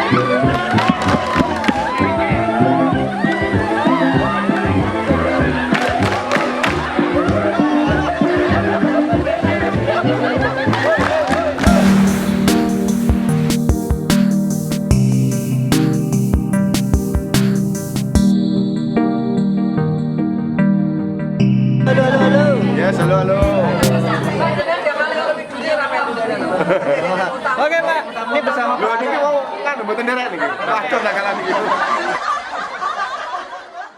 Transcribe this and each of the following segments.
Halo. Oke Pak, ini bersama Pak. Ini mau kan mboten nderek niki. Waduh nakalan iki.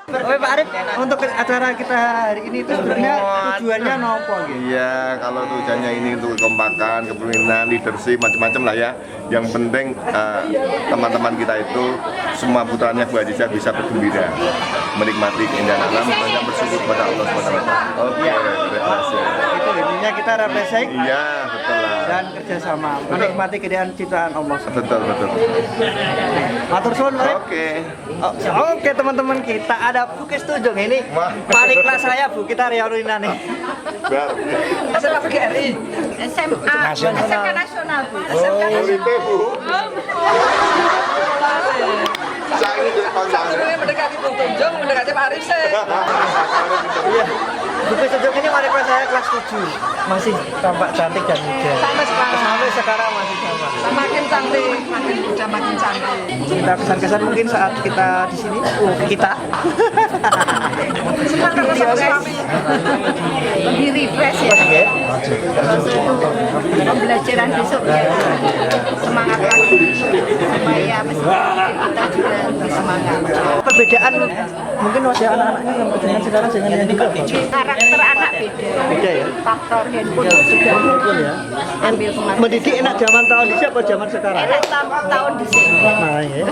Oke Pak Arif, untuk acara kita hari ini itu sebenarnya tujuannya nopo gitu? Iya, kalau tujuannya ini untuk kekompakan, kepemimpinan, leadership, macam-macam lah ya. Yang penting teman-teman kita itu semua putranya Bu Aziza bisa bergembira, menikmati keindahan alam, dan bersyukur kepada Allah SWT. Oke, terima kasih. Itu intinya kita refreshing. Iya, betul lah. Dan kerjasama, menikmati keindahan ciptaan Allah. Betul. Matur suwun Pak Arif. Oke. Oke teman-teman, kita ada Bukis Tunjung ini. Paling kelas saya Bu, kita reunian nih. SMA PGRI. SMA SMK Nasional Bu. Bu. Saya ini jadi panjang. Mendekati Bung Tunjung, mendekati Pak Arif sih. Iya. Bukis Tunjung ini paling kelas saya kelas 7. Masih tampak cantik dan muda. Sampai sekarang masih sama. Makin cantik, makin muda, makin cantik. Kita kesan-kesan mungkin saat kita di sini. Kita. Lebih refresh ya. Pembelajaran besok ya. Semangat lagi supaya kita juga lebih semangat. Perbedaan mungkin wajah anak-anaknya dengan sekarang dengan yang dulu. Karakter anak beda. Beda ya. Faktor handphone juga Betul ya. ambil kemarin. Mendidik enak zaman tahun di apa zaman sekarang? Enak tahun di sini. Nah, ya.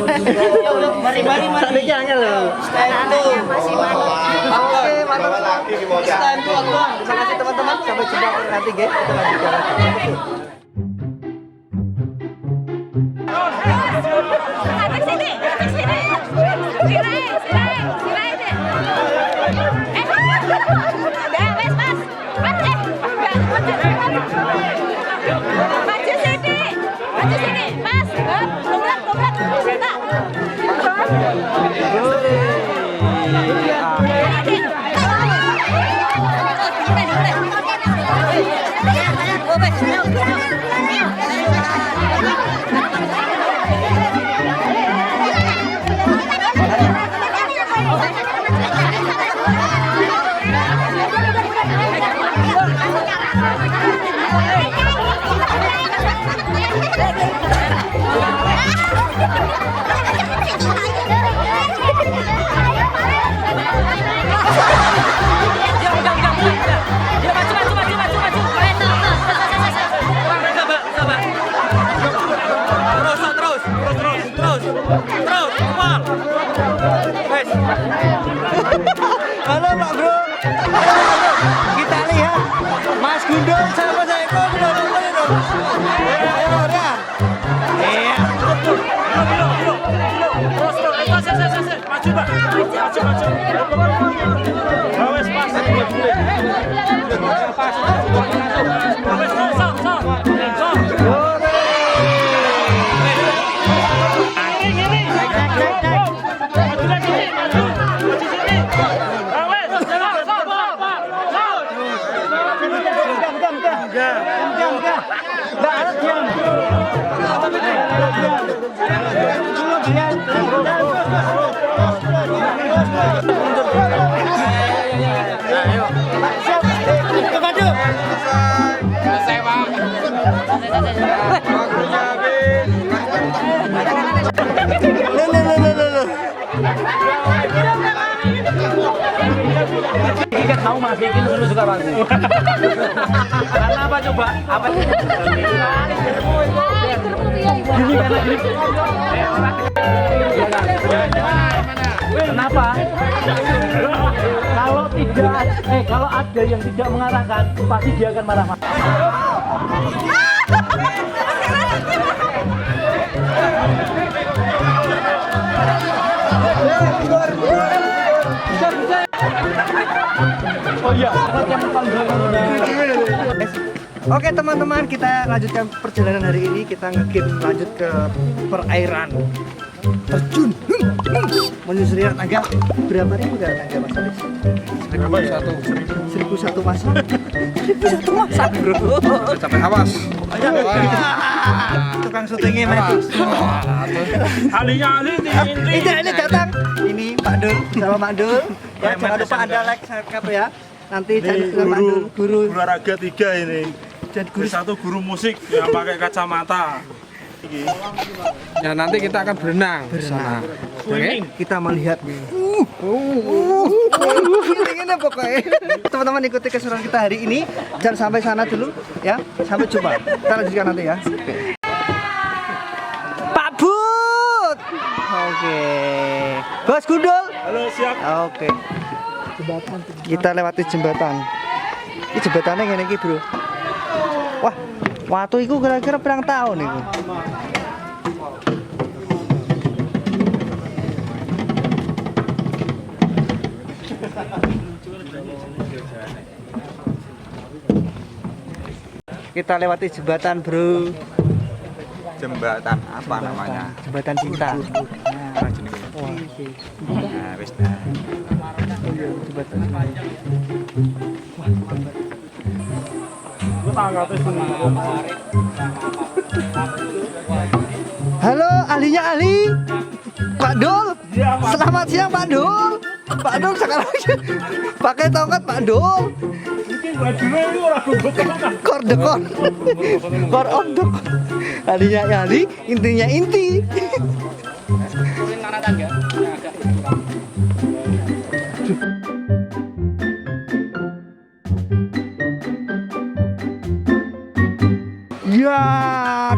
Mari. Tadinya angel loh. Anak-anaknya masih manut. Oke, mantap. Lagi mau Stand to tuan. Terima kasih teman-teman. Sampai jumpa nanti, guys. Kita lanjutkan lagi. Habis sini. Sirai deh. Udah, wes mas. Maju sini, mas. Dobrak. Halo Pak Bro. Kita lihat Mas Gundul sama saya kok dong. Ayo ya. Iya. Ikat mau Mas, bikin dulu suka pasti. Karena apa coba? Apa? Gini karena gini. Kenapa? Kalau ada yang tidak mengarahkan, pasti dia akan marah-marah. Oh iya, yang paling Oke teman-teman, kita lanjutkan perjalanan hari ini. Kita nge-game lanjut ke perairan terjun menyusuri tangga. Berapa ribu gak tangga Mas Aris? 1.001 mas. 1.001 masak bro. Sampai awas. Tukang syutingnya mati. Alinya Ini datang. Ini Pak Dul sama Pak Dul. Ya, jangan lupa Anda like, subscribe ya. Nanti jangan lupa Pak Dul, guru olahraga 3 ini. dan guru Satu guru musik yang pakai kacamata. Ya nanti kita akan berenang bersama. Oke? kita melihat ini pokoknya. Teman-teman ikuti keseruan kita hari ini. Jangan sampai sana dulu ya. Sampai jumpa. Kita lanjutkan nanti ya. Pak Bud. Oke. Bos Gundul. Halo, siap. Oke. Kita lewati jembatan. Ini jembatannya ngene iki, Bro. Wah, waktu itu kira-kira berapa tahun itu? Kita lewati jembatan, Bro. Jembatan apa namanya? Jembatan cinta. Nah, wis Jembatan. Halo, ahlinya ahli. Pak Dul. Selamat siang Pak Dul. Pak Dul sekarang pakai tongkat Pak Dul. Kor dekor. Kor on dekor. Ahlinya ahli, intinya inti. Ya,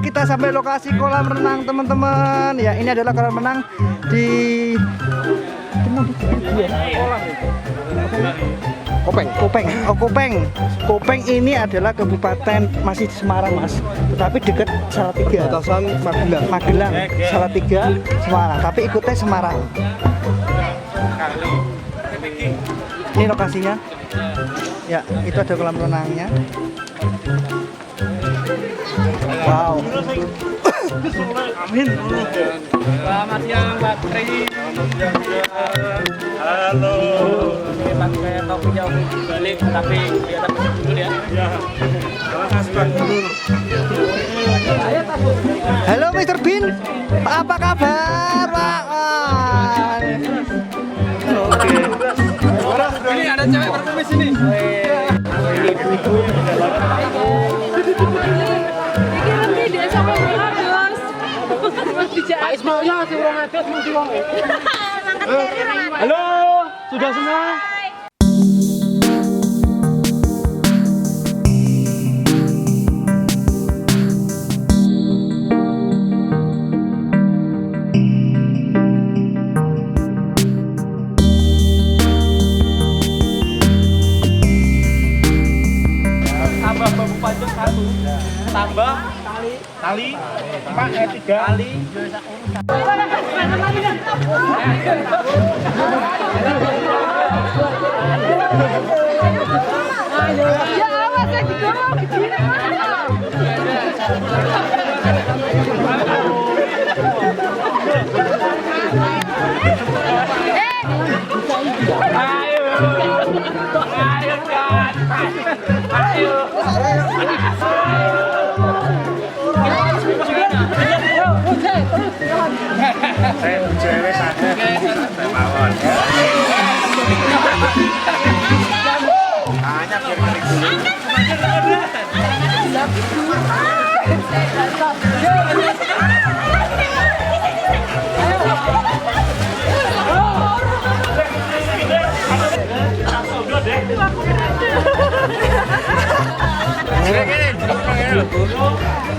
kita sampai lokasi kolam renang teman-teman. Ya, ini adalah kolam renang di Kopeng. Oh, Kopeng ini adalah kabupaten masih Semarang, Mas. Tetapi dekat Salatiga. Batasan Magelang, Salatiga, Semarang. Tapi ikutnya Semarang. Ini lokasinya. Ya, itu ada kolam renangnya. Wow. Amin. Selamat siang Mbak Tri. Halo. Pakai topi jauh balik tapi kelihatan dulu ya. Ya. Salah sudah dulu. Halo Mr. Bin, apa kabar Pak? Oke. Ini ada cewek berkumis ini. Pak Ismailnya si urang atus mung wong. Halo, sudah semua? Tambah bambu panjang 1. Tambah tali 3 tali. Ya awas saya digorong begini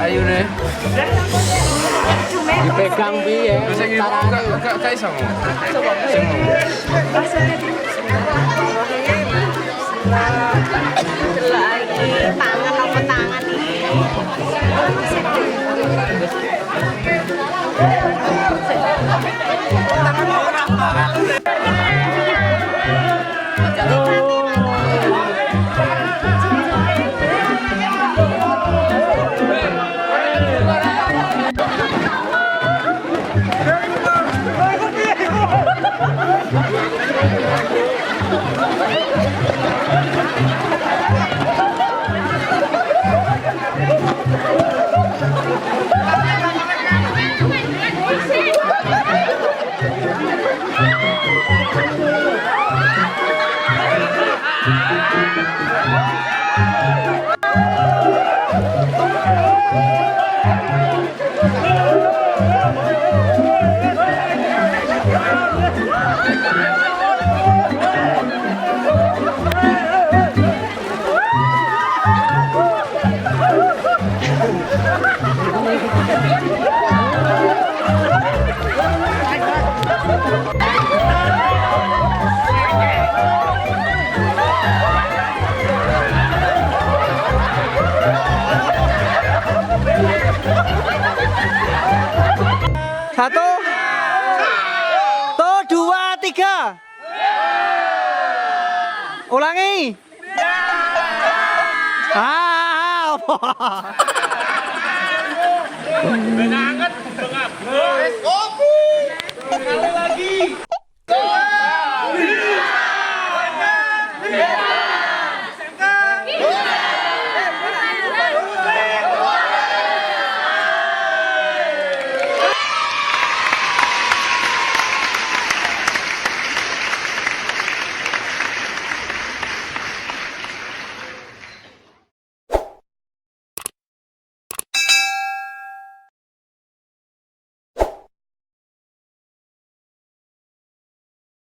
Ayo deh. Dipegang piye? Sing gak iso. lagi tangan apa tangan ini. Salatiga. Ulangi. Ah, apa?